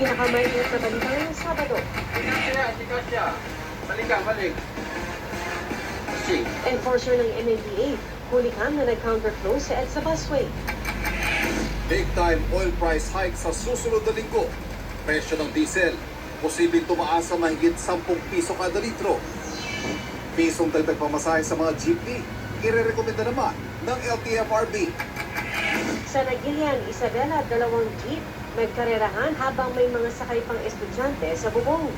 pinakamainit na balita ngayong Sabado. Siya. Balik. Enforcer ng MMDA, hulihan na nag-counterflow sa EDSA busway. Big-time oil price hike sa susunod na linggo. Presyo ng diesel, posibleng tumaas sa mahigit 10 piso kada litro. Pisong dagdag pamasahe sa mga jeepney, irerekomenda naman ng LTFRB. Sa Nagilian, Isabela, 2 jeep nagkarerahan habang may mga sakay pang estudyante sa bubong.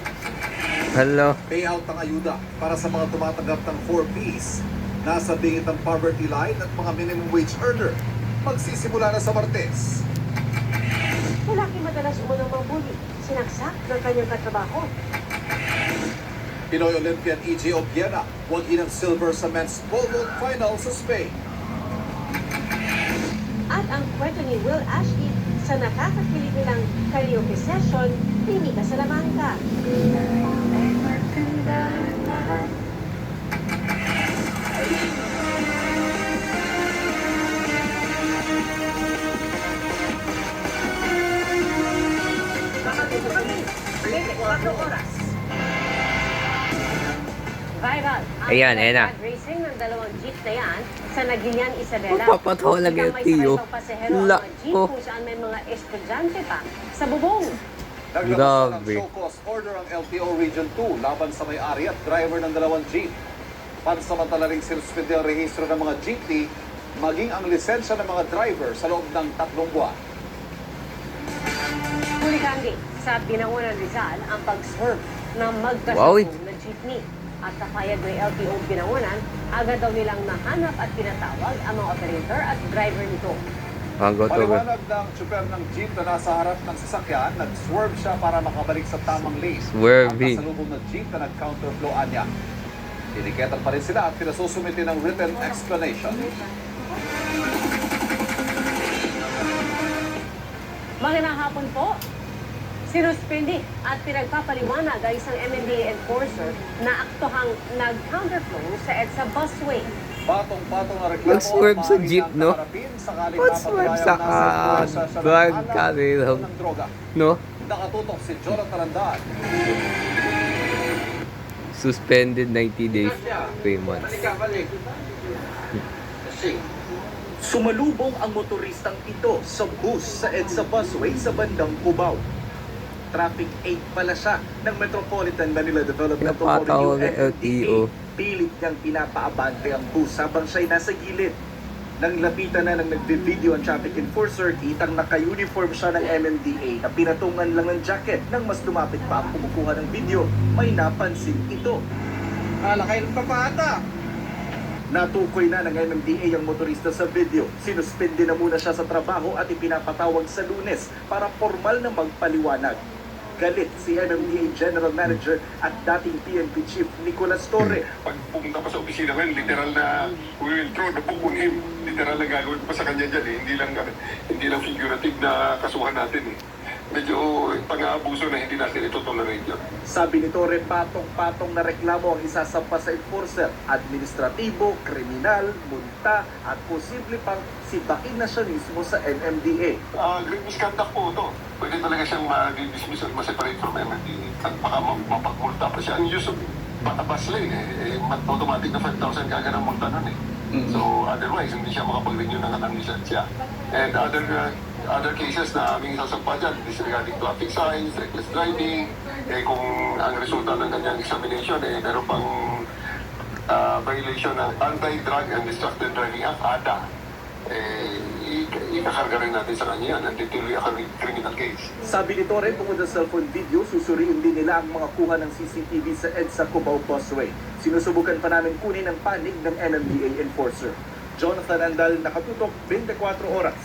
Hello. Payout ng ayuda para sa mga tumatanggap ng 4Ps. Nasa bingit ng poverty line at mga minimum wage earner. Magsisimula na sa Martes. Lalaki madalas umunang mambuli, sinaksak ng kanyang katrabaho. Pinoy Olympian EJ Obiena, wagi ng silver sa men's pole vault final sa Spain. At ang kwento ni Will Ashley sa nakakakilig nilang karaoke session, Pinika Salamanca. Nakatuto kami, 24 oras. Viral ang Ayan, ayan na. drag racing ng 2 jeep na yan sa Nagilian, Isabela. Magpapatawalag Ilang yung may tiyo. sakay pang pasahero ang La- mga jeep oh. kung saan may mga estudyante pa sa bubong. Naglabas ng Grabe. show cause order ang LTO Region 2 laban sa may-ari at driver ng 2 jeep. Pansamantala ring sinuspende ang rehistro ng mga jeepney, maging ang lisensya ng mga driver sa loob ng 3 buwan. Huli kandi sa Binangonan, Rizal ang pag-swerve ng Wow. magkasalubong na jeepney. At kapayag ng LTO Binangonan, agad daw nilang nahanap at pinatawag ang mga operator at driver nito. Go to. Maliwanag ng tsuper ng jeep na nasa harap ng sasakyan, nag-swerve siya para makabalik sa tamang lane. Swerving. At kasalubong ng jeep na nag-counterflowan niya. Tiniketan pa rin sila at pinasusumiti ng written explanation. Magandang hapon po. Sinuspindi at pinagpapaliwanag ang isang MMDA enforcer na aktohang nag-counterflow sa EDSA busway. Patong-patong na reklamo Mag-swerve sa maaari jeep, nang no? kaharapin sakaling Mag-swerve napatunayan sa na nasa influensya siya ng drug alak carrier. o ng droga. No? Nakatutok si Jonathan Randal. Suspended 90 days, 3 months. Sumalubong ang motoristang ito sa bus sa EDSA busway sa bandang Cubao. Traffic 8 pala siya ng Metropolitan Manila Development Pinapatawag Authority ng o LTO. MMDA. Pilit niyang pinapaabante ang bus habang siya'y nasa gilid. Nang lapitan na ng nagbe-video ang traffic enforcer, kitang naka-uniform siya ng MMDA na pinatungan lang ng jacket. Nang mas lumapit pa ang kumukuha ng video, may napansin ito. Lakay ng papata. Natukoy na ng MMDA ang motorista sa video. Sinuspende na muna siya sa trabaho at ipinapatawag sa Lunes para formal na magpaliwanag. Galit si MMDA General Manager at dating PNP Chief Nicolas Torre. Pag pumunta pa sa opisina ngayon, literal na we will throw the book on him. Literal na gagawin pa sa kanya dyan eh. Hindi lang figurative na kasuhan natin eh. Medyo pang-aabuso na hindi natin ito tolerate yun. Sabi ni Torre, patong-patong na reklamo ang isasampa sa enforcer. Administratibo, kriminal, multa at posible pang sibakin na siya mismo sa MMDA. Great misconduct po ito. Pwede talaga siyang ma-dismiss at ma-separate from MND at baka mapagmulta pa siya. Ang use of patabas lane automatic na 5,000 kagad ang multa nun eh. So otherwise, hindi siya makapag-renew ng kanyang lisensya. And other cases na aming sasampa dyan, disregarding traffic signs, reckless driving, kung ang resulta ng kanyang examination, meron pang violation ng Anti-Drug and Distracted Driving Act, ADA. Ikakarga rin natin sa kanya yan and tituloy ang criminal case. Sabi ni Torre, bukod sa cellphone video, susuriin din nila ang mga kuha ng CCTV sa EDSA Cubao Busway. Sinusubukan pa namin kunin ang panig ng MMDA enforcer. Jonathan Andal, nakatutok 24 oras.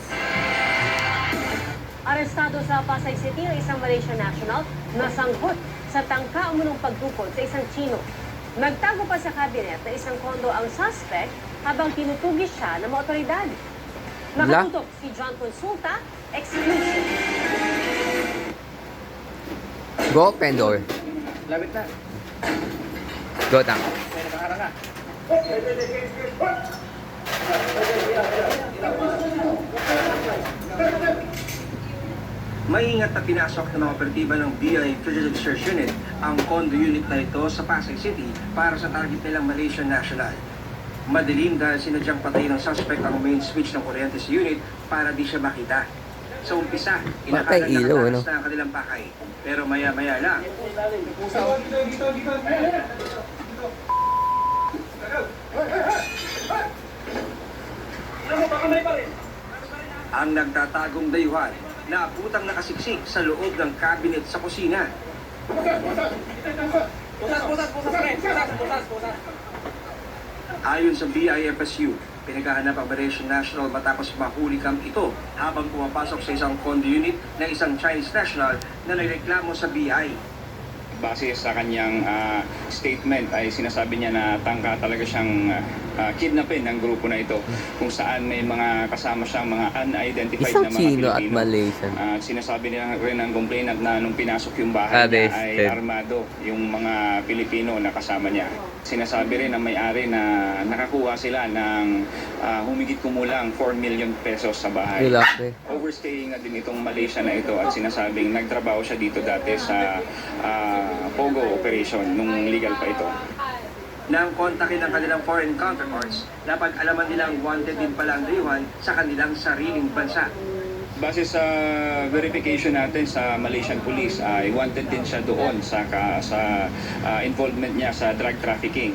Arestado sa Pasay City ang isang Malaysian national na sangkot sa tangka umunong pagtukod sa isang Chino. Nagtago pa sa kabinet na isang kondo ang suspect habang tinutugis siya ng mga otoridad. Nakatutok si John Consulta, exclusive. Go open door. Labit na. Go tang. May nakaharang na. Maingat na pinasok ng mga operatiba ng BI Vigilant Search Unit ang condo unit na ito sa Pasay City para sa target nilang Malaysian National. Madilim dahil sinadyang patay ng suspect ang main switch ng kuryente sa unit para di siya makita. Sa umpisa, inakalang ilaw, ano? nakatakas na ang kanilang pakay. Pero maya-maya lang, ang nagtatagong dayuhan na putang nakasiksik sa loob ng cabinet sa kusina. Ayon sa BIFSU, pinaghahanap ang Malaysian National matapos mahuli kam ito habang pumapasok sa isang condo unit ng isang Chinese national na nagreklamo sa BI. Base sa kanyang statement ay sinasabi niya na tangka talaga siyang kidnapin ng grupo na ito kung saan may mga kasama siyang mga unidentified Isang na mga Chino at Pilipino. Malaysian. Sinasabi nila rin ng complainant na nung pinasok yung bahay niya ay Arrested. armado yung mga Pilipino na kasama niya. Sinasabi rin ng may-ari na nakakuha sila ng humigit kumulang 4 million pesos sa bahay. Relax eh. Overstaying na din itong Malaysia na ito at sinasabing nagtrabaho siya dito dati sa Pogo operation nung legal pa ito. Nang kontakin ng kanilang foreign counterparts, napag-alaman nilang wanted din pala ang dayuhan sa kanilang sariling bansa. Base sa verification natin sa Malaysian Police, ay wanted din siya doon sa involvement niya sa drug trafficking.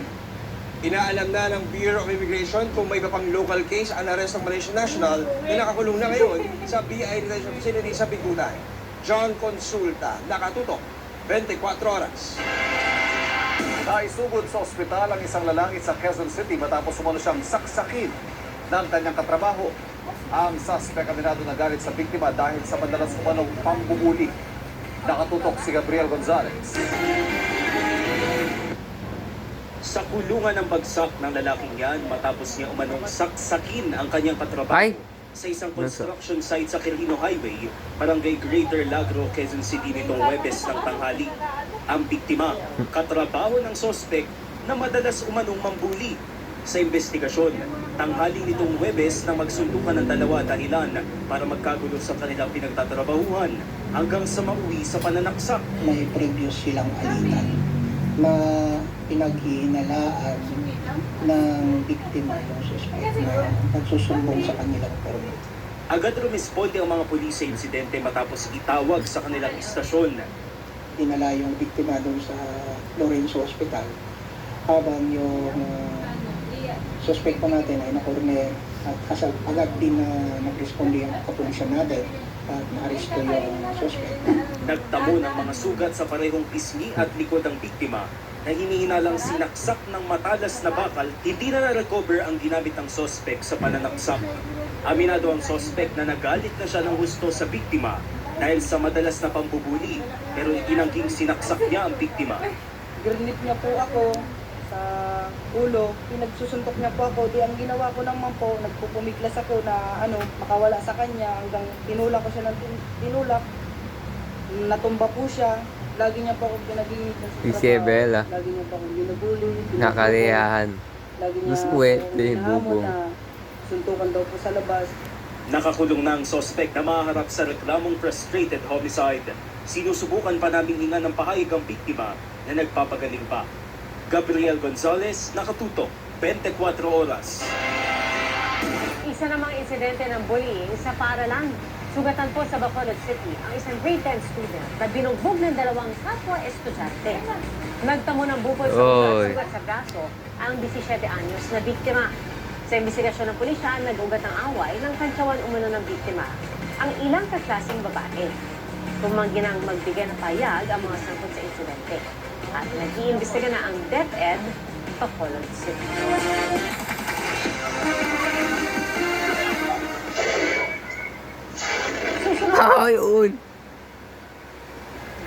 Inaalam na ng Bureau of Immigration kung may iba pang local case ang arrest ng Malaysian National na nakakulong na ngayon sa BI Detention Facility sa Bigutan. John Consulta, nakatutok, 24 oras. Naisugod sa ospital ang isang lalaki sa Quezon City matapos umano siyang saksakin ng kanyang katrabaho. Ang suspect aminado na galit sa biktima dahil sa madalas umanong pambubuli. Nakatutok si Gabriel Gonzalez. Sa kulungan ng bagsak ng lalaking yan matapos niya umanong saksakin ang kanyang katrabaho Ay! sa isang construction site sa Quirino Highway, Barangay Greater Lagro, Quezon City nitong Huwebes ng tanghali. Ang biktima, katrabaho ng sospek na madalas umanong mambuli. Sa investigasyon, tanghali nitong Huwebes na magsundukan ng dalawa dahilan para magkagulo sa kanilang pinagtatrabahuhan hanggang sa mauwi sa pananaksak. May previous silang alitan na pinaghihinalaan ng biktima yung suspect na nagsusumbong sa kanilang permit. Agad rumisponde ang mga pulis sa insidente matapos itawag sa kanilang istasyon. Dinala yung biktima doon sa Lorenzo Hospital habang yung suspect pa natin ay nakorne at agad din na nagresponde yung kapulisan natin at naaresto yung suspect. Nagtamo ng mga sugat sa parehong pisngi at likod ng biktima na hinihinalang sinaksak ng matalas na bakal, hindi na na-recover ang ginamit ng sospek sa pananaksak. Aminado ang sospek na nagalit na siya ng husto sa biktima dahil sa madalas na pambubuli, pero itinangking sinaksak niya ang biktima. Grinip niya po ako sa ulo, pinagsusuntok niya po ako, di ang ginawa ko naman po, nagpupumiglas ako na makawala sa kanya hanggang tinulak ko siya ng tinulak, natumba po siya. Lagi niya pa ako pinaginit ng Si Isabela. Lagi niya pa ako binubuli. Nakarehahan. Lagi niya Buskwete, ako bubong. na suntukan daw po sa labas. Nakakulong na ang sospek na maharap sa reklamong frustrated homicide. Sinusubukan pa naming hinga ng pahayag ang biktima na nagpapagaling pa. Gabriel Gonzalez, nakatutok, 24 oras. Isa namang insidente ng bullying sa paaralan. Sugatan po sa Bacolod City ang isang grade 10 student na binugbog ng dalawang kapwa estudyante. Nagtamo ng bukol sa Oy. sugat sa braso ang 17 anyos na biktima. Sa investigasyon ng pulisya, nag-ugat ng away ng kantsawan umano ng biktima ang ilang kaklaseng babae. Tumanggi nang magbigay ng payag ang mga sangkot sa insidente. At nag-iimbestiga na ang DepEd Bacolod City. Ay, yun.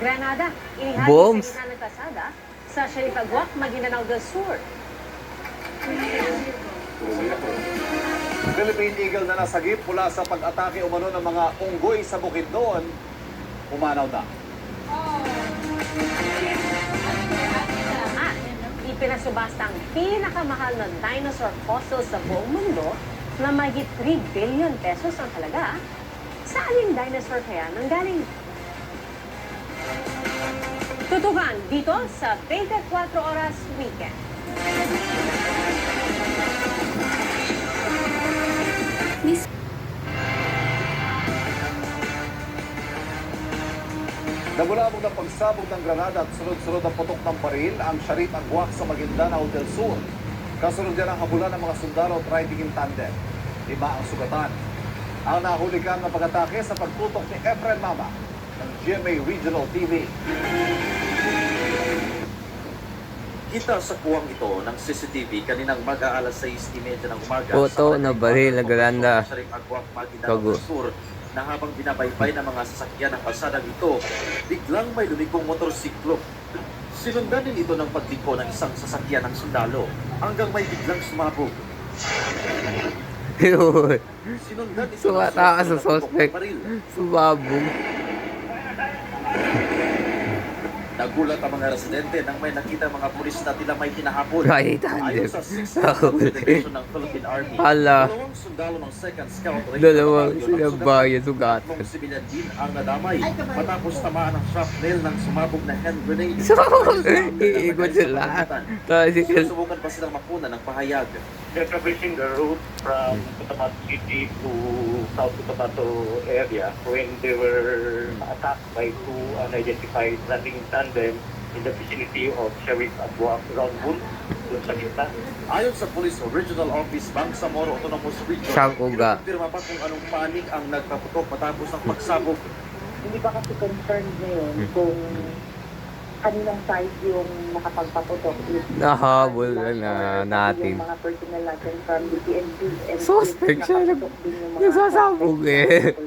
Granada, inihagis Bombs. sa gitna ng kalsada sa Sharif Aguac, Maguindanao del Sur. Philippine Eagle na nasagip mula sa pag-atake umano ng mga unggoy sa Bukidnon, umanaw na. At ipinasubasta ang pinakamahal na dinosaur fossil sa buong mundo na mahigit 3 billion pesos ang halaga Sa aling dinosaur kaya nanggaling? Tutukan dito sa 24 Oras Weekend. Nabulabog ng pagsabog ng granada at sunod-sunod ang putok ng baril ang Sharif Agwak sa Maguindanao del Sur. Kasunod yan ang habulan ng mga sundalo at riding in tandem. 5 ang sugatan. Ang nahuligan ng pag-atake sa pagtutok ni Efren Mama ng GMA Regional TV. Kita sa kuwang ito ng CCTV kaninang mag-aalas 6:30 ng umaga. Puto na baril na granada. Sharif Agwak, Maguindanao del Sur, na habang binabaybay ng mga sasakyan ng kalsadang ito, biglang may lumikong motorsiklo. Sinundan din ito ng pagliko ng isang sasakyan ng sundalo hanggang may biglang sumabog. Yun. Sinundan ito ng Sumataas sa sunod na suspect. putok ng baril. Sumabog. Nagulat ang mga residente nang may nakita mga pulis na tila may hinahabol. Right, tandem. Ayon sa 6th Division ng Philippine Army, Hala. dalawang sundalo ng 2nd Scout Regiment Dalawang Battalion sinabayan at sugatan. tatlong sibilyan din ang nadamay matapos tamaan ng shrapnel ng sumabog na hand grenade. So, iikot sila. Tapos, Sinusubukan pa silang makuna ng pahayag. They're traversing the route from Cotabato City to South Cotabato area when they were attacked by two unidentified running in tandem in the vicinity of Sharif Agwak Roundwood, dun sa gitna. Ayon sa Police Regional Office, Bangsamoro Autonomous Region, Siyang uga. pinirma pa kung anong panig ang nagpaputok matapos ng pagsabog. Hindi ba kasi concerned ngayon kung kaninang side yung nakapagpaputok? nahabol na natin. Yung mga personnel natin from the PNP and Suspect siya. Nagsasabog eh.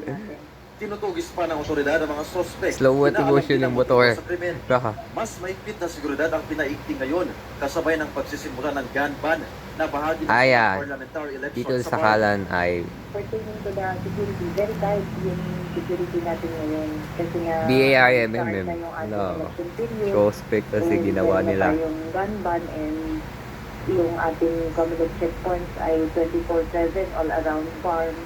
Tinutugis pa ng otoridad ang mga suspect. Slow motion ng motor. Sa krimen. Baka. Mas mahigpit na seguridad ang pinaigting ngayon kasabay ng pagsisimula ng gun ban na bahagi ng Ayan. parliamentary election Dito sa Bar. kalan ay pertaining to the security, very tight yung security natin ngayon. Kasi nga, BARMM. start na yung ating No. election period. suspect kasi And ginawa meron nila. na tayong gun ban and yung ating community checkpoints ay 24/7 all around farm.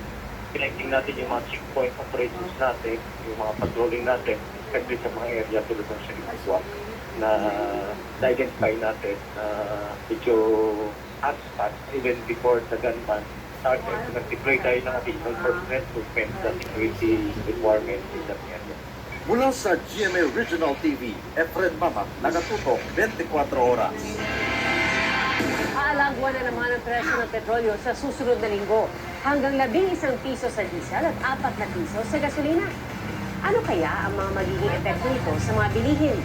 Connecting natin yung mga checkpoint operations natin, yung mga patrolling natin, especially sa mga area tulad ng Sharif Agwak na na-identify natin na medyo hotspot even before the gun ban started. So, nag-deploy tayo ng additional personnel to spend the security requirements in that area. Mula sa GMA Regional TV, Efren Mama, nakatutok 24 oras. Aalagwa na naman ang presyo ng petrolyo sa susunod na linggo. Hanggang 11 piso sa diesel at 4 na piso sa gasolina. Ano kaya ang mga magiging epekto nito sa mga bilihin?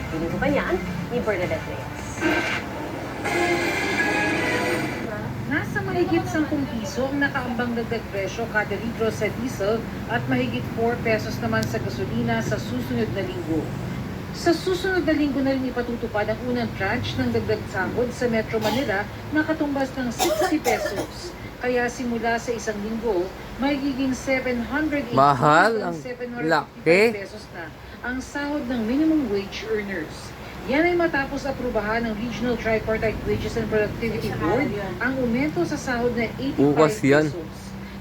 Pinito pa niyan ni Bernadette Reyes. Nasa mahigit 10 piso ang nakaambang dagdag presyo kada litro sa diesel at mahigit 4 pesos naman sa gasolina sa susunod na linggo. Sa susunod na linggo na rin ipatutupad ang unang tranche ng dagdag sahod sa Metro Manila na katumbas ng 60 pesos. Kaya simula sa isang linggo, magiging 780 Mahal ang 755 laki. pesos na ang sahod ng minimum wage earners. Yan ay matapos aprubahan ng Regional Tripartite Wages and Productivity Board ang aumento sa sahod na 85 Bukas yan. pesos.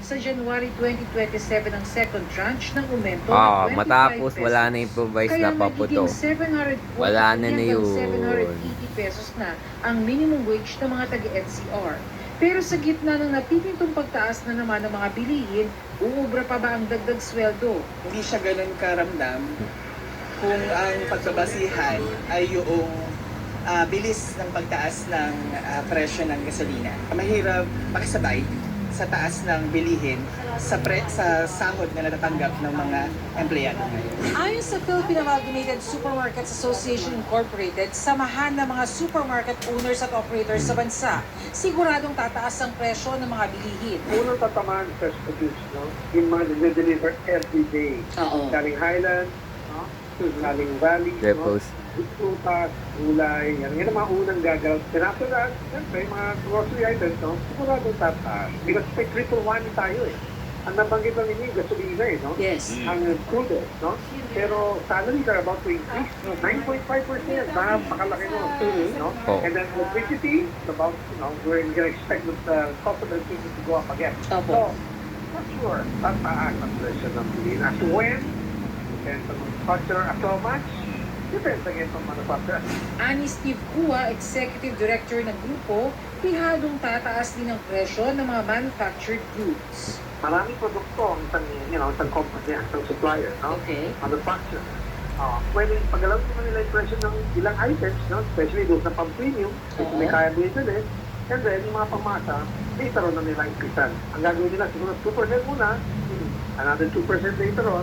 Sa January 2027 ang second tranche ng aumento Ah, ng 25 matapos pesos. wala na improvise Kaya na paputok. magiging 740 Wala na hanggang yun. 780 pesos na ang minimum wage ng mga taga-NCR. Pero sa gitna ng napipintong pagtaas na naman ng mga bilihin, uubra pa ba ang dagdag sweldo? Hindi siya ganun karamdam kung ang pagbabasihan ay yung bilis ng pagtaas ng presyo ng gasolina. Mahirap makisabay sa taas ng bilihin sa sahod na natatanggap ng mga empleyado ngayon. Ayon sa Philippine Amalgamated Supermarkets Association Incorporated, samahan ng mga supermarket owners at operators sa bansa, siguradong tataas ang presyo ng mga bilihin. Unang tatamaan fresh produce, no? Yung mga nag-deliver every day. Galing Highland, no? Galing Valley, no? Repos. Prutas, gulay, yan ang mga unang gagawin. And after that, siyempre, mga grocery items, no? Siguradong tataas. Because may triple whammy tayo eh. Ang nabanggit lang ninyo yung gasolina eh, no? Yes. Ang crude, no? Pero salaries are about to increase, no? 9.5%. Napakalaki no? No? Oh. And then electricity, about, you know, we're going to expect the cost of electricity to go up again. So, for sure, tataas ang presyo ng bilhin. As to when, depends on manufacturer. As to how much, depends again on manufacturer. Ani Steve Kua, Executive Director ng grupo, pihadong tataas din ang presyo ng mga manufactured goods. Maraming produkto ang isang company, isang supplier, no? Okay. Manufacturer. Pwede pagalaw naman nila yung presyo ng ilang items, no? Especially those na pang-premium, kasi may kaya bili. And then, yung mga pamasa, later on na nila increasean. Ang gagawin nila, siguro 2% muna, another 2% later on,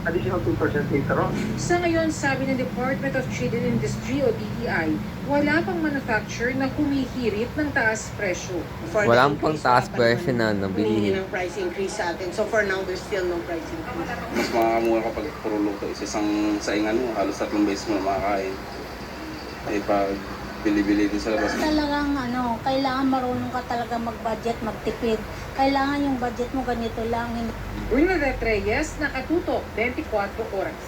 additional 2% later on. Sa ngayon, sabi ng Department of Trade and Industry o DTI, wala pang manufacturer na humihirit ng taas presyo. Walang pang taas presyo na Humingi nabilihin. ng price increase sa atin. So for now, there's still no price increase. Mas makakamura kapag puro luto. Isang saingan mo, halos 3 beses mo na makakain. Eh pag bili-bili din sa labas. Talagang kailangan marunong ka talaga mag-budget, magtipid. Kailangan yung budget mo ganito lang. Bernadette Reyes, Nakatutok, 24 Oras.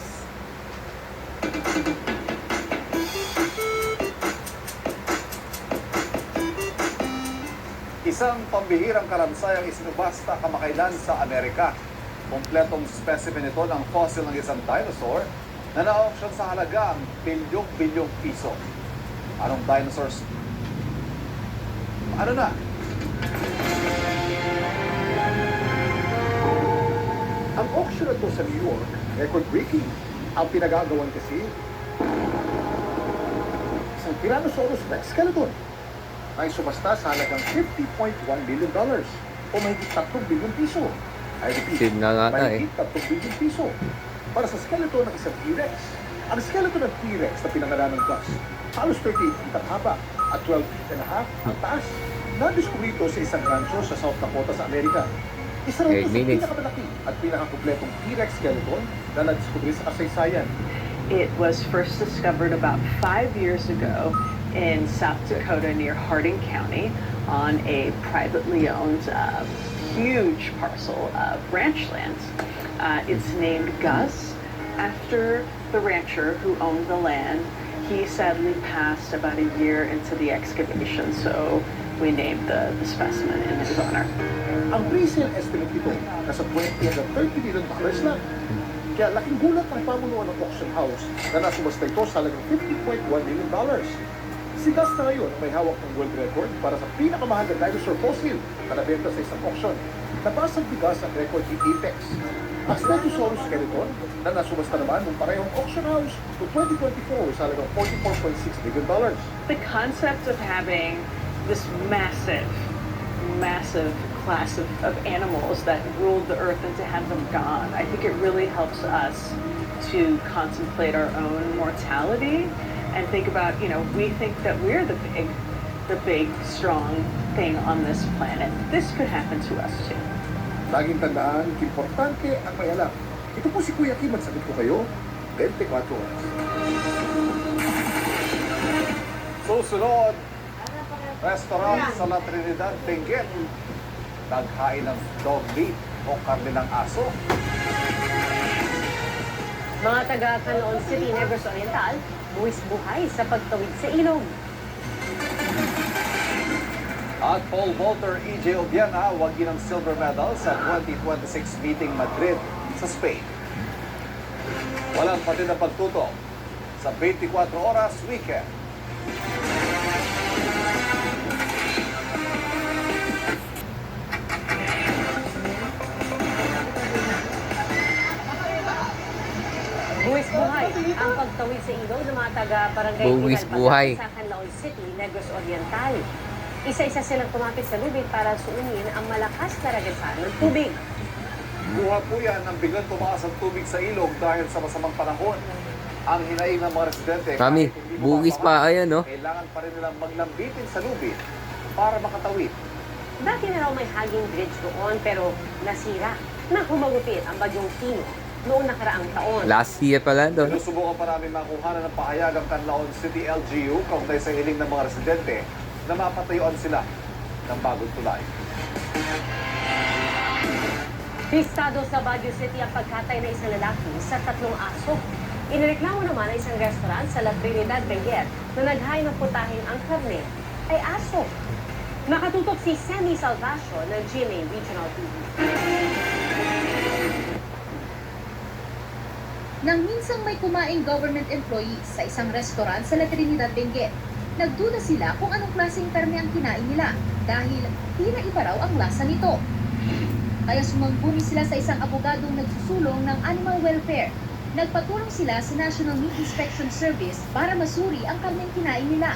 Isang pambihirang karansay ang isinubasta kamakailan sa Amerika. Kompletong specimen ito ng fossil ng isang dinosaur na na-auction sa halagang bilyong-bilyong piso. Anong dinosaurs? Ano na? Ang auction na ito sa New York, record-breaking. Ang pinagagawan kasi, isang Tyrannosaurus Rex skeleton ay sumasta sa halagang $50.1 million o mahigit 3 bilyong piso. I repeat, Sid na nga mahigit 3 bilyong piso para sa skeleton ng isang T-Rex. Ang skeleton ng T-Rex na pinangalan ng Gus, halos 38 feet ang haba at 12 feet and a half ang taas. Na-discover ito sa isang rancho sa South Dakota sa Amerika. Isa rin ito sa pinakamalaki at pinakakompletong T-Rex skeleton na na-discover sa kasaysayan. It was first discovered about 5 years ago in South Dakota near Harding County on a privately owned huge parcel of ranch land. It's named Gus after the rancher who owned the land. He sadly passed about a year into the excavation, so we named the specimen in his honor. Ang pre-sale estimate nito nasa $20 hanggang $30 million lang. Kaya laking gulat ang pamunuan ng auction house na nasubasta ito sa halagang $50.1 million. Si Gus na ngayon may hawak ng world record para sa pinakamahal na dinosaur fossil na nabenta sa isang auction. Nabasag ni Gus ang record ni Apex. Ang Stegosaurus skeleton na nasubasta naman ng parehong auction house to 2024 sa halagang $44.6 million. The concept of having this massive class of animals that ruled the earth and to have them gone, I think it really helps us to contemplate our own mortality and think about, we think that we're the big, strong thing on this planet. This could happen to us too. Laging tandaan, importante ang may alam. Ito po si Kuya Kim at sagot ko kayo, 24 oras. Susunod, restaurant sa La Trinidad, Benguet. Naghain ng dog meat o karne ng aso. Mga taga Caloocan City, Negros Oriental, buwis buhay sa pagtawid sa ilog. At Paul Volter, EJ Obiana, wagi ng silver medal sa 2026 meeting Madrid sa Spain. Walang pati na pagtutok sa 24 oras weekend. Buwis buhay ang pagtawid sa ilog ng mga taga Barangay Buwis buhay. sa Canlaon City, Negros Oriental. Isa-isa silang tumapit sa lubid para suunin ang malakas na ragasan ng tubig. Buha po yan ang biglang tumaas ang tubig sa ilog dahil sa masamang panahon. Ang hinaing ng mga residente, Kami, kahit hindi bugis bumababa, pa ayan, no? kailangan pa rin nilang maglambitin sa lubid para makatawid. Dati na raw may hanging bridge doon pero nasira na humagupit ang bagyong Tino noong nakaraang taon. Last year pala doon. Sinusubukan pa namin makuha ng pahayag ang Canlaon City LGU kaugnay sa hiling ng mga residente na mapatayuan sila ng bagong tulay. Pistado sa Baguio City ang pagkatay na isang lalaki sa 3 aso. Inireklamo naman ang isang restaurant sa La Trinidad, Benguet na naghain ng putahing ang karne ay aso. Nakatutok si Sammy Salvacio ng GMA Regional TV. Nang minsang may kumaing government employees sa isang restaurant sa La Trinidad, Benguet, nagduda sila kung anong klaseng karne ang kinain nila dahil di na iba raw ang lasa nito. Kaya sumagbumi sila sa isang abogadong nagsusulong ng animal welfare. Nagpatulong sila sa National Meat Inspection Service para masuri ang karneng kinain nila.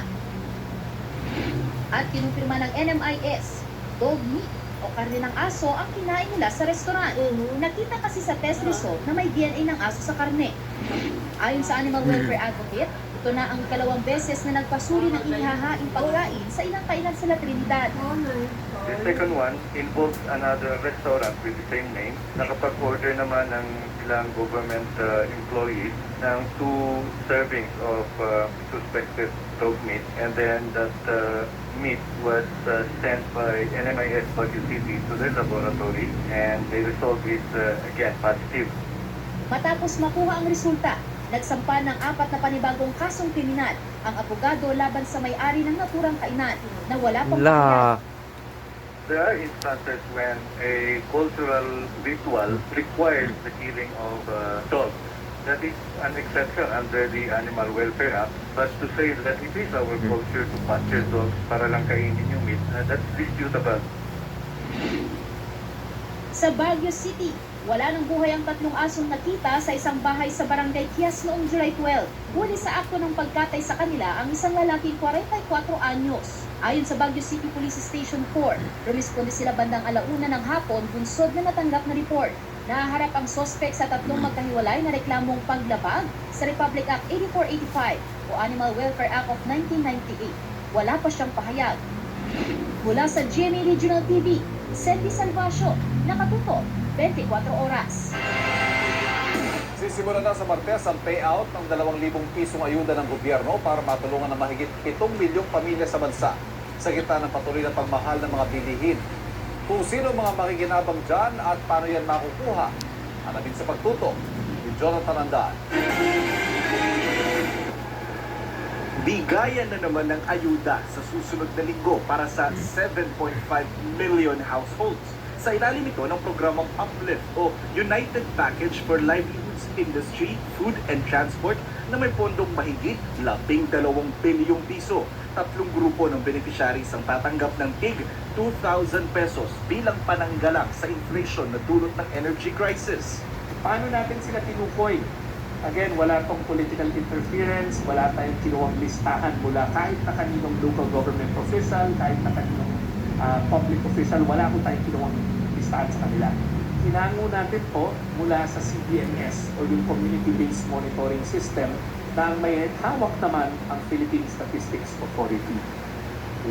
At kinumpirma ng NMIS, dog meat o karne ng aso ang kinain nila sa restaurant. Nakita kasi sa test result na may DNA ng aso sa karne. Ayon sa Animal Welfare Advocate, ito na ang ikalawang beses na nagpasuri ng inihahaing pagkain sa ilang kainan sa La Trinidad. The second one involves another restaurant with the same name. Nakapag-order naman ng ilang government employees ng 2 servings of suspected dog meat, and then that meat was sent by NMIS Baguio City to their laboratory, and the result is again positive. Matapos makuha ang resulta, nagsampa ng 4 na panibagong kasong kriminal ang abogado laban sa may-ari ng naturang kainan na wala pang La. There are instances when a cultural ritual requires the killing of dogs. That is an exception under the Animal Welfare Act. But to say that it is our culture to butcher dogs para lang kainin yung meat, that's disputable. Sa Baguio City, wala nang buhay ang 3 asong nakita sa isang bahay sa Barangay Kias noong July 12. Huli sa akto ng pagkatay sa kanila ang isang lalaking 44 anyos. Ayon sa Baguio City Police Station 4, rumisponde sila bandang 1:00 ng hapon bunsod na natanggap na report. Nahaharap ang sospek sa 3 magkahiwalay na reklamong paglabag sa Republic Act 8485 o Animal Welfare Act of 1998. Wala pa siyang pahayag. Mula sa GMA Regional TV, Sandy Salvacio, nakatutok 24 oras. Sisimula na sa Martes ang payout ng 2,000 pisong ayuda ng gobyerno para matulungan ng mahigit 7 milyong pamilya sa bansa sa gitna ng patuloy na pagmahal ng mga bilihin. Kung sino ang mga makikinabang dyan at paano yan makukuha, alamin sa pagtutok ni Jonathan Andan. Bigayan na naman ng ayuda sa susunod na linggo para sa 7.5 million households. Sa ilalim ito ng programang Uplift o United Package for Livelihoods Industry, Food and Transport na may pondong mahigit 12 bilyong piso. 3 grupo ng beneficiaries ang tatanggap ng tig 2,000 pesos bilang pananggalang sa inflation na dulot ng energy crisis. Paano natin sila tinukoy? Again, wala tong political interference, wala tayong kinuwang listahan mula kahit na kaninong local government official, kahit na kaninong public official, wala po tayong kinuwang listahan sa kanila. Hinango natin po mula sa CBMS o yung Community-Based Monitoring System na may hawak naman ang Philippine Statistics Authority.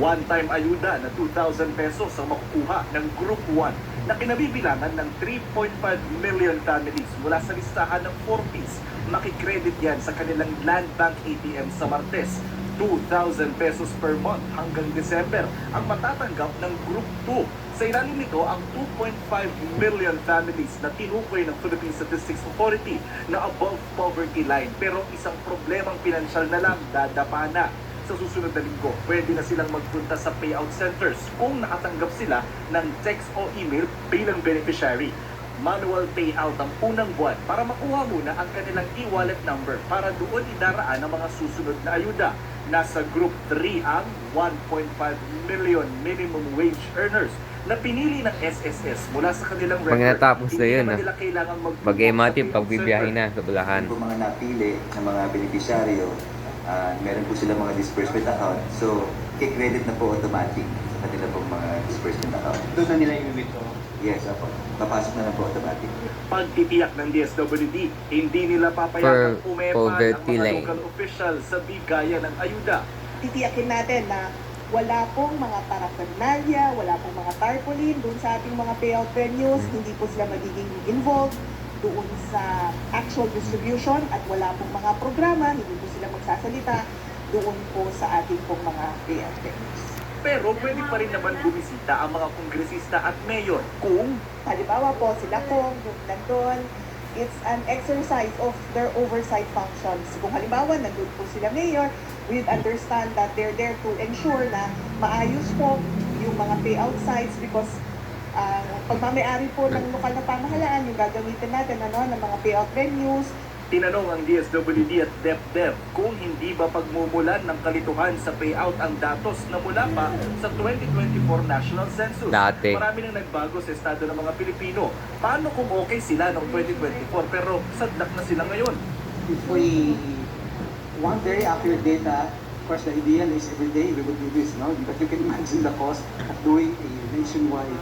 One-time ayuda na 2,000 pesos ang makukuha ng Group 1 na kinabibilangan ng 3.5 million families mula sa listahan ng 4Ps. Makikredit yan sa kanilang Land Bank ATM sa Martes. 2,000 pesos per month hanggang December ang matatanggap ng Group 2. Sa ilalim nito ang 2.5 million families na tinukoy ng Philippine Statistics Authority na above poverty line pero isang problemang pinansyal na lang dadapa na. Sa susunod na linggo, pwede na silang magpunta sa payout centers kung nakatanggap sila ng text o email bilang beneficiary. Manual payout ang unang buwan para makuha muna ang kanilang e-wallet number para doon idaraan ang mga susunod na ayuda. Nasa Group 3 ang 1.5 million minimum wage earners na pinili ng SSS mula sa kanilang record. Pag natapos na yun, kailangan mag-MRT pagbibiyahe na sa Bulacan. Kung mga napili ng mga beneficiaryo, meron po sila mga disbursement account. So, kikredit na po automatic sa kanila pong mga disbursement account. Doon na nila yung withdraw? Yes, apo. Papasok na lang po automatic. Pagtitiyak ng DSWD, hindi nila papayagang umepa ang mga local official sa bigayan ng ayuda. Titiyakin natin na wala pong mga paraphernalia, wala pong mga tarpaulin doon sa ating mga payout venues, hindi po sila magiging involved doon sa actual distribution at wala pong mga programa, hindi po sila magsasalita doon po sa ating pong mga payout venues. Pero pwede pa rin naman bumisita ang mga kongresista at mayor kung halimbawa po sila kung nandun, it's an exercise of their oversight functions. Kung halimbawa nandun po sila mayor, we'd understand that they're there to ensure na maayos po yung mga payout sites because pagmamayari po ng lokal na pamahalaan yung gagamitin natin ng mga payout venues. Tinanong ang DSWD at DepDep kung hindi ba pagmumulan ng kalituhan sa payout ang datos na mula pa sa 2024 National Census. Dati. Marami nang nagbago sa estado ng mga Pilipino. Paano kung okay sila noong 2024 pero sadlak na sila ngayon? If we want very accurate data, of course the ideal is every day we would do this, no? But you can imagine the cost of doing a nationwide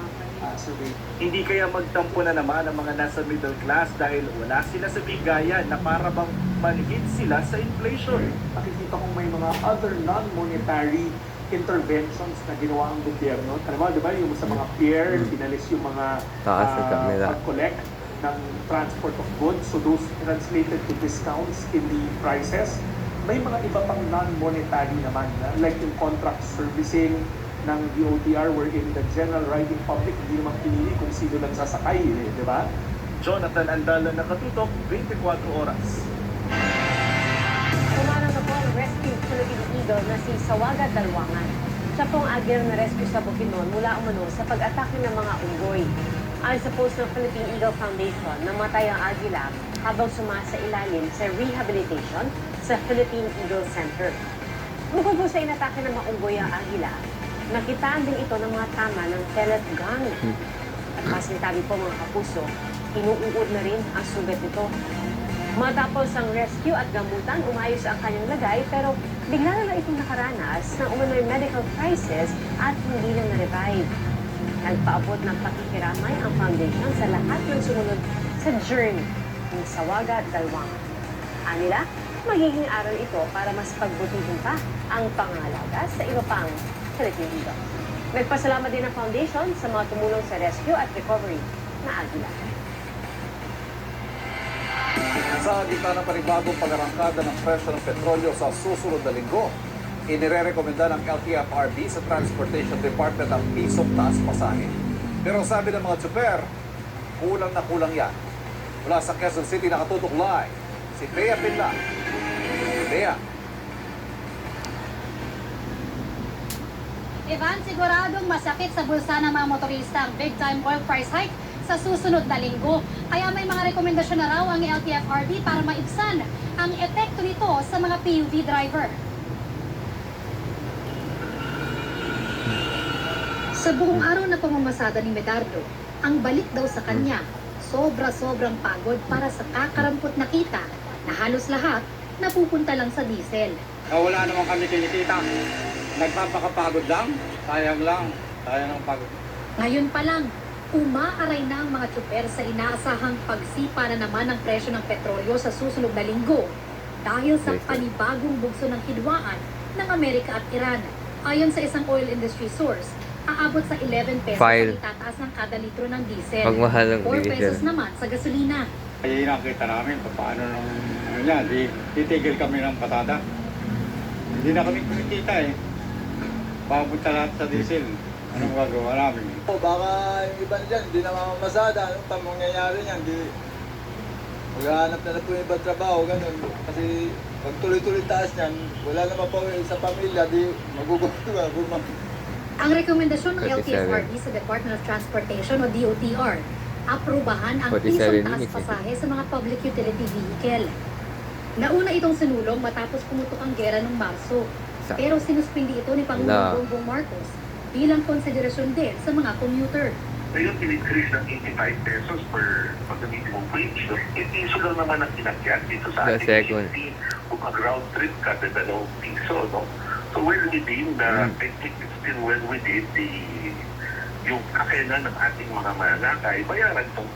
survey. Hindi kaya magtampo na naman ang mga nasa middle class dahil wala sila sa bigayan na para bang manhid sila sa inflation. Nakikita kong may mga other non-monetary interventions na ginawa ang gobyerno. Alam mo, di ba, yung sa mga pier, pinalis yung mga Taas ang kamera. pag-collect ng transport of goods. So those translated to discounts in the prices. May mga iba pang non-monetary naman, like yung contract servicing ng DOTR wherein the general riding public hindi naman pinili kung sino lang sasakay, di ba? Jonathan Andala, Nakatutok, 24 oras. Pumarang na po ang Rescue Philippine Eagle na si Sawaga Dalwangan. Siya pong agir na rescue sa Bukidnon mula umano sa pag-atake ng mga unggoy. Ayon sa post ng Philippine Eagle Foundation, namatay ang agila habang sumasa ilalim sa rehabilitation sa Philippine Eagle Center. Bukod po sa inatake ng mga unggoy ang agila, nakitaan din ito ng mga tama ng pellet gun. At masintabi po mga kapuso, inuuod na rin ang sugat nito. Matapos ang rescue at gamutan, umayos ang kanyang lagay pero bigla na lang itong nakaranas ng umano'y medical crisis at hindi na na-revive. Nagpaabot ng pakikiramay ang foundation sa lahat ng sumunod sa journey ni Sawaga Dalwangan. Anila, magiging aral ito para mas pagbutihin pa ang pangangalaga sa iba pang Filipino. Nagpasalamat din ang foundation sa mga tumulong sa rescue at recovery na agila. Sa gitna ng panibagong pag-arangkada ng presyo ng petrolyo sa susunod na linggo, inirekomenda ng LTFRB sa Transportation Department ang pisong taas pasahe. Pero sabi ng mga tsuper, kulang na kulang yan. Mula sa Quezon City, nakatutok live si Bea Pinla. Bea. Ivan, siguradong masakit sa bulsa ng mga motorista ang big-time oil price hike sa susunod na linggo. Kaya may mga rekomendasyon na raw ang LTFRB para maibsan ang epekto nito sa mga PUV driver. Sa buong araw na pamamasada ni Medardo, ang balik daw sa kanya, sobra-sobrang pagod para sa kakarampot na kita na halos lahat napupunta lang sa diesel. Wala naman kami kinikita. Nagpapakapagod lang. Sayang lang. Sayang ang pagod. Ngayon pa lang, umaaray na ang mga tsuper sa inaasahang pagsipa na naman ng presyo ng petrolyo sa susunod na linggo dahil sa panibagong bugso ng hidwaan ng Amerika at Iran. Ayon sa isang oil industry source, aabot sa 11 pesos ang itataas ng kada litro ng diesel. Pag mahal ang 4 pesos diesel. naman sa gasolina. Ay nakita namin paano nung titigil kami ng patada. Hindi na kami kumikita eh. Papunta lahat sa diesel. Anong gagawa namin? Baka yung iba dyan, hindi na mamamasada. Anong pa mangyayari niyan? Maghahanap na po yung ibang trabaho, ganun. Kasi pag tuloy-tuloy taas niyan, wala naman po sa pamilya, di magugusto ka. Ang rekomendasyon ng LTFRB sa Department of Transportation o DOTR, aprubahan ang pisong taas pasahe sa mga public utility vehicle. Nauna itong sinulong matapos pumutok ang gera noong Marso. Pero sinuspindi ito ni Pangulong Bongbong Marcos bilang konsiderasyon din sa mga commuter. Ngayon, in-increase ng 85 pesos per minimum wage. Piso lang naman ang kinakyan dito sa ating city. Kung mag-round trip ka, na 2 piso, no? So we're within the, I think it's still well within yung kakayanan ng ating mga mananakay, bayaran itong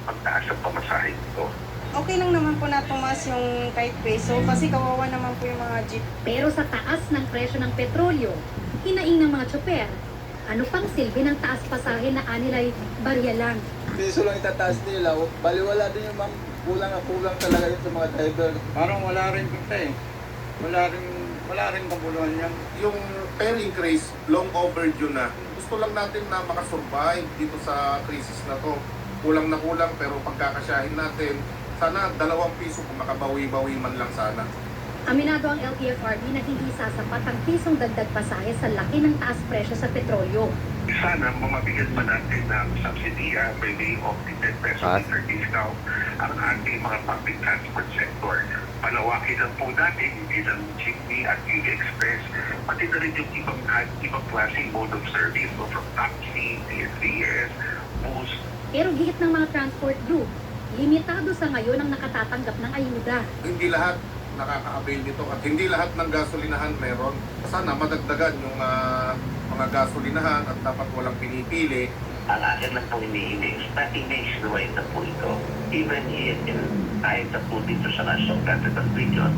pagtaas ng pamasahe ito. Okay lang naman po na tumas yung kahit peso kasi kawawa naman po yung mga jeep. Pero sa taas ng presyo ng petrolyo, hinaing ng mga tsoper, ano pang silbi ng taas pasahe na anilay barya lang? Piso lang itataas nila, baliwala din yung kulang na kulang talaga yun sa mga driver. Parang wala rin kita eh. Wala rin kabuluhan yan. Yung fare increase, long overdue na. Gusto lang natin na makasurvive dito sa crisis na to. Kulang na kulang pero pagkakasyahin natin, sana 2 piso kung makabawi-bawi man lang sana. Aminado ang LTFRB na hindi sasapat ang pisong dagdag pasahe sa laki ng taas presyo sa petrolyo. Sana mamabigyan pa natin ng subsidy by way of the 10 peso liter discount ang ating mga public transport sector. Palawakin lang po natin, hindi lang jeepney at UV Express, pati na rin yung ibang klaseng mode of service from taxi, TSVS, bus. Pero gihit ng mga transport group, limitado sa ngayon ang nakatatanggap ng ayuda. Hindi lahat nakaka-avail nito at hindi lahat ng gasolinahan meron. Sana madagdagan yung mga gasolinahan at dapat walang pinipili. Ang akin lang po iniinis, nationwide na po ito. Even in kahit na po dito sa National Capital Region,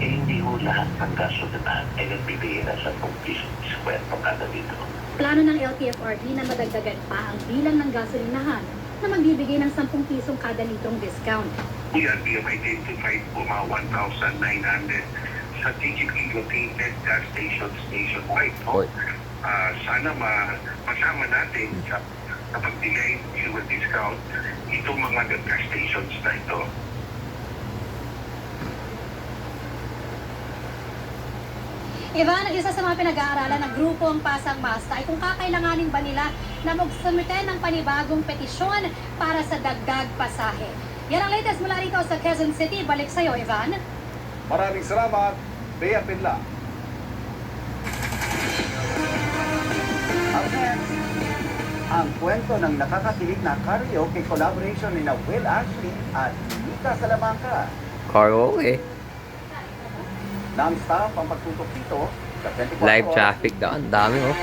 hindi ho lahat ng gasolinahan ay nagbibigay na sa 10 pisong kwento kada litro. Plano ng LTFRB na madagdagan pa ang bilang ng gasolinahan na magbibigay ng 10 pisong kada litrong discount. We have identified po mga 1,900 strategically located gas stations nationwide po. Sana masama natin sa pagbigay fuel discount itong mga gas stations na ito. Ivan, isa sa mga pinag-aaralan ng grupo ang Pasang Masta ay kung kakailanganin ba nila na magsumite ng panibagong petisyon para sa dagdag pasahe. Yan ang latest mula rito sa Quezon City. Balik sa'yo, Ivan. Maraming salamat, Bea Pinla. Up next, ang kwento ng nakakakilig na karaoke collaboration ni Will Ashley at Mika Salamanca. Karaoke. Non-stop ang pagtutok dito sa 24 Live oras. traffic daw. Ang dami, oh.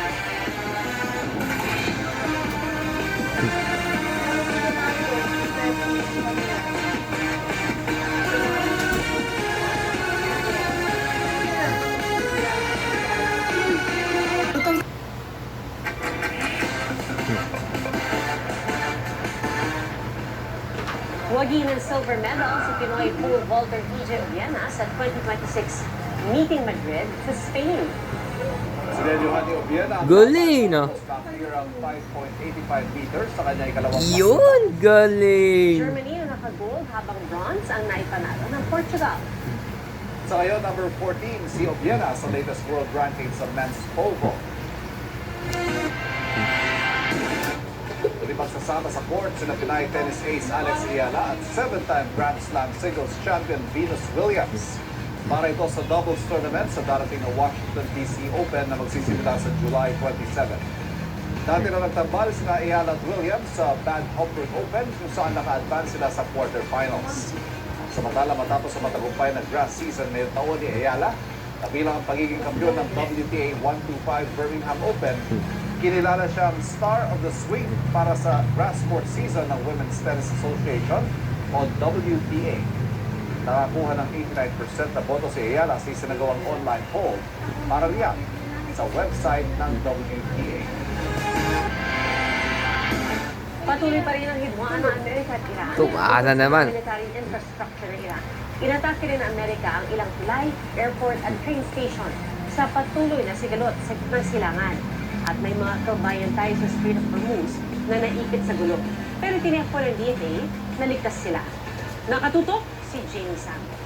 Wagi ng silver medal si Pinoy pole vaulter TJ Obiena sa 2026 Meeting Madrid sa Spain. Si Johanny Obiena ang Galing, no? clear ang 5.85 meters sa kanya ikalawang Yun! Galing! Germany na naka-gold habang bronze ang naipanalo ng Portugal. Sa ngayon, number 14, si Obiena sa latest world ranking sa men's pole vault. Muli magsasama sa court sina Pinay tennis ace Alex Ayala at 7-time Grand Slam singles champion Venus Williams. Para ito sa doubles tournament sa darating na Washington DC Open na magsisimula sa July 27. Dati na nagtambal sina Ayala at Williams sa Bad Homburg Open kung saan naka-advance sila sa quarterfinals. Samantala matapos sa matagumpay na grass season ngayong taon ni Ayala, kabilang ang pagiging kampiyon ng WTA 125 Birmingham Open, kinilala siyang Star of the Swing para sa grass court season ng Women's Tennis Association o WTA. Nakakuha ng 89% na boto si Ayala sa isinagawang online poll para riyan sa website ng WTA. Patuloy pa rin ang hidwaan ng Amerika at Iran. Tumaas na naman. Military infrastructure ng Iran. Inatake rin ng Amerika ang ilang tulay, airport at train station sa patuloy na sigalot sa gitnang silangan. At may mga kabayan tayo sa Strait of Hormuz na naipit sa gulo. Pero tiniyak po ng DNA na ligtas sila. Nakatutok si Jamie Santos.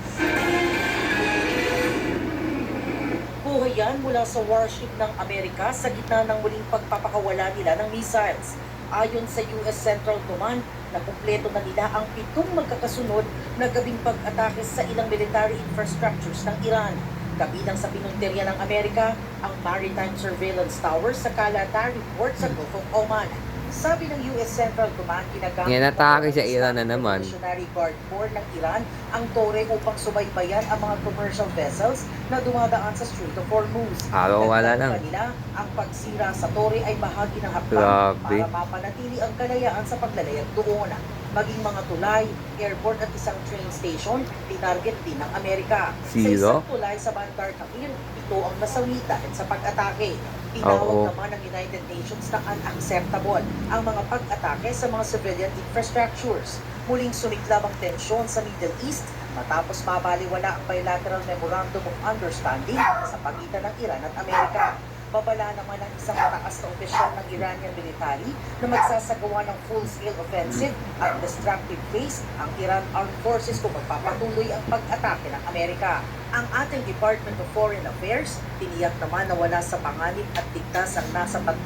Buhay yan mula sa warship ng Amerika sa gitna ng muling pagpapakawala nila ng missiles. Ayon sa US Central Command, nakumpleto na nila ang 7 magkakasunod na gabing pag-atake sa ilang military infrastructures ng Iran. Kabilang sa pinuntirya ng Amerika ang Maritime Surveillance Tower sa Kalatari Port sa Gulf of Oman. Sabi ng US Central Command, ginagamit Yan, atake sa Iran na naman. Revolutionary Guard Corps ng Iran ang tore upang subaybayan ang mga commercial vessels na dumadaan sa Strait of Hormuz. Wala lang. Kanila, ang pagsira sa tore ay bahagi ng hakbang Grabe. para mapanatili ang kalayaan sa paglalayag doon. Maging mga tulay, airport at isang train station, tinarget din ng Amerika. Sa Zero? isang tulay sa Bandar Kamil, ito ang nasawi dahil sa pag-atake. Tinawag naman ng United Nations na unacceptable ang mga pag-atake sa mga civilian infrastructures. Muling sumiklab ang tensyon sa Middle East matapos mabaliwala ang bilateral memorandum of understanding sa pagitan ng Iran at Amerika. Babala naman ang isang mataas na opisyal ng Iranian military na magsasagawa ng full-scale offensive at destructive phase ang Iran Armed Forces kung magpapatuloy ang pag-atake ng Amerika. Ang ating Department of Foreign Affairs, tiniyak naman na wala sa panganib at ligtas ang nasa 3,000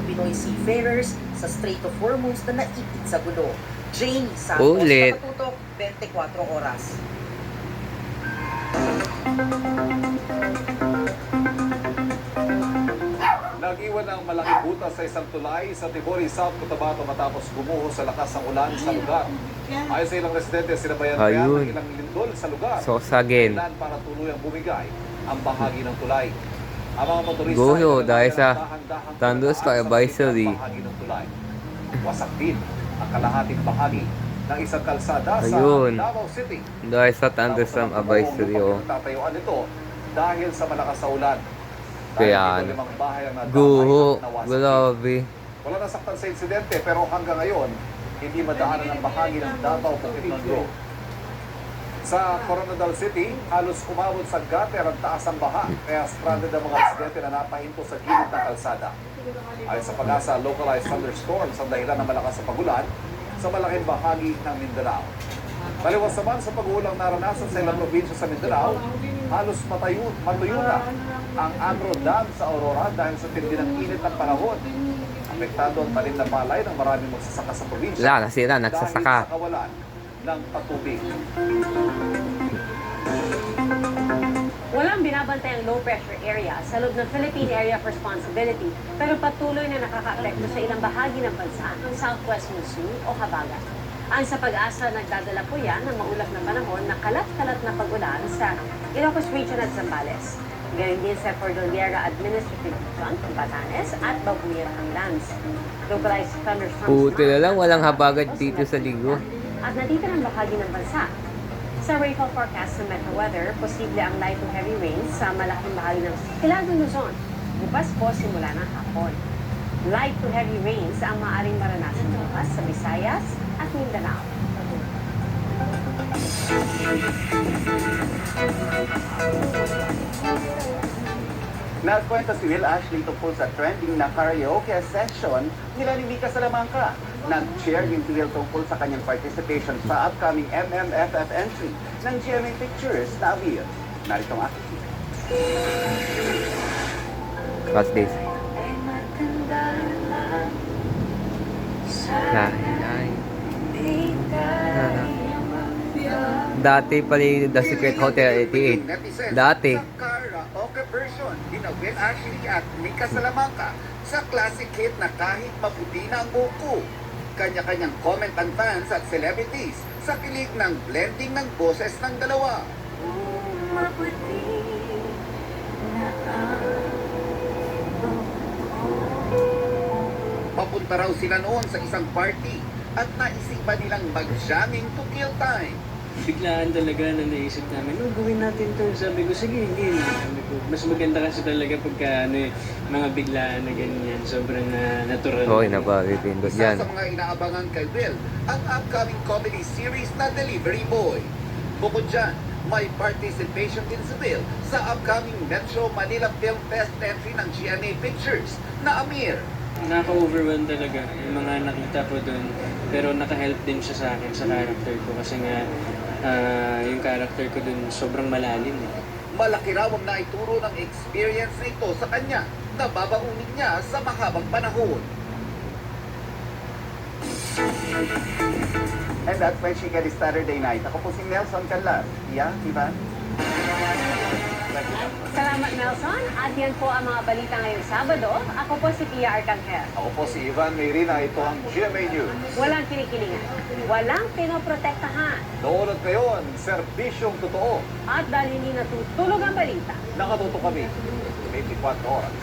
Pinoy seafarers sa Strait of Hormuz na naipit sa gulo. Jamie Santos, Ulit. Nakatutok, 24 Oras. Nag-iwan ng malaking butas sa isang tulay sa Tibori, South Cotabato matapos gumuho sa lakas ng ulan sa lugar. Ayon sa ilang residente, sinabayan kaya ng ilang lindol sa lugar. Sosagin. Dahilan para tuluyang bumigay ang bahagi ng tulay. Ang mga motorista Gulo ay dahil sa dahan-dahang thunderstorm advisory. ang bahagi ng tulay. Wasak din ang kalahating bahagi ng isang kalsada Ayun. sa Davao City. Dahil sa thunderstorm advisory, oh. Tatayuan ito dahil sa malakas na ulan. Kaya Dahil 5 bahay ang nadamay guho. at nawasak. Grabe. Wala nasaktan sa insidente pero hanggang ngayon, hindi madaanan ang bahagi ng Davao Bukidnon Road. Sa Coronadal City, halos umabot sa gutter ang taas ang baha, kaya stranded ang mga residente na napahinto sa gilid ng kalsada. Ayon sa Pag-asa, localized thunderstorms ang dahilan ng malakas na pagulan sa malaking bahagi ng Mindanao. Taliwas naman sa pag-uulang naranasan sa ilang probinsya sa Mindanao, halos matuyo na ang Agro Dam sa Aurora dahil sa tindi ng init ng panahon. Apektado ang talim na palay ng maraming magsasaka sa probinsya. Wala, nasira, nagsasaka. Dahil sa kawalan ng patubig. Walang binabantay ang low pressure area sa loob ng Philippine Area of Responsibility pero patuloy na nakaka-apekto sa ilang bahagi ng bansa ng Southwest Monsoon o Habagat. Ang sa Pag-asa, nagdadala po yan ng maulap na panahon na kalat-kalat na pag-ulan sa Ilocos Region at Zambales. Ganun din sa Cordillera Administrative Region, Batanes at Babuyan Highlands. Localized thunderstorms Puti na lang, walang habagat dito sa Ligo. at natitira ng bahagi ng bansa. Sa rainfall forecast ng Metro Weather, posible ang light to heavy rains sa malaking bahagi ng Hilagang Luzon. Bukas po simula ng hapon. Light to heavy rains ang maaaring maranasan bukas sa Visayas at Mindanao. Nagkwento si Will Ashley tungkol sa trending na karaoke session nila ni Mika Salamanca. Nag-share din si Will tungkol sa kanyang participation sa upcoming MMFF entry ng GMA Pictures na Avil. Narito ang aking. What's this? Dati pala yung The Secret Hotel 88. Dati. Sa karaoke version ni Will Ashley at Mika Salamanca sa classic hit na Kahit Maputi na ang Buko. Kanya-kanyang comment ang fans at celebrities sa kilig ng blending ng boses ng dalawa. Papunta raw sila noon sa isang party at naisipan nilang mag-jamming to kill time. Biglaan talaga na naisip namin, gawin natin to. Sabi ko, sige, hindi. Sabi ko, mas maganda kasi talaga pagka mga biglaan na ganyan. Sobrang natural. Okay na ba? Pipindot yan. Isa sa mga inaabangan kay Will, ang upcoming comedy series na Delivery Boy. Bukod dyan, may participation din si Will sa upcoming Metro Manila Film Fest entry ng GMA Pictures na Amir. Nakaka-overwhelm talaga yung mga nakita ko doon. Pero naka-help din siya sa akin, sa character ko. Kasi nga, yung character ko doon sobrang malalim. Malaki raw ang naituro ng experience nito sa kanya na babaunin niya sa mahabang panahon. And that's why she got Saturday night. Ako po si Nelson Canlas. Yeah, Ivan? Salamat, Nelson. At yan po ang mga balita ngayong Sabado. Ako po si Pia Arcangel. Ako po si Ivan Mayrina. Ito ang GMA News. Walang kinikilingan. Walang pinoprotektahan. Noon at ngayon, serbisyong totoo. At dahil hindi natutulog ang balita. Nakatuto kami 24 oras.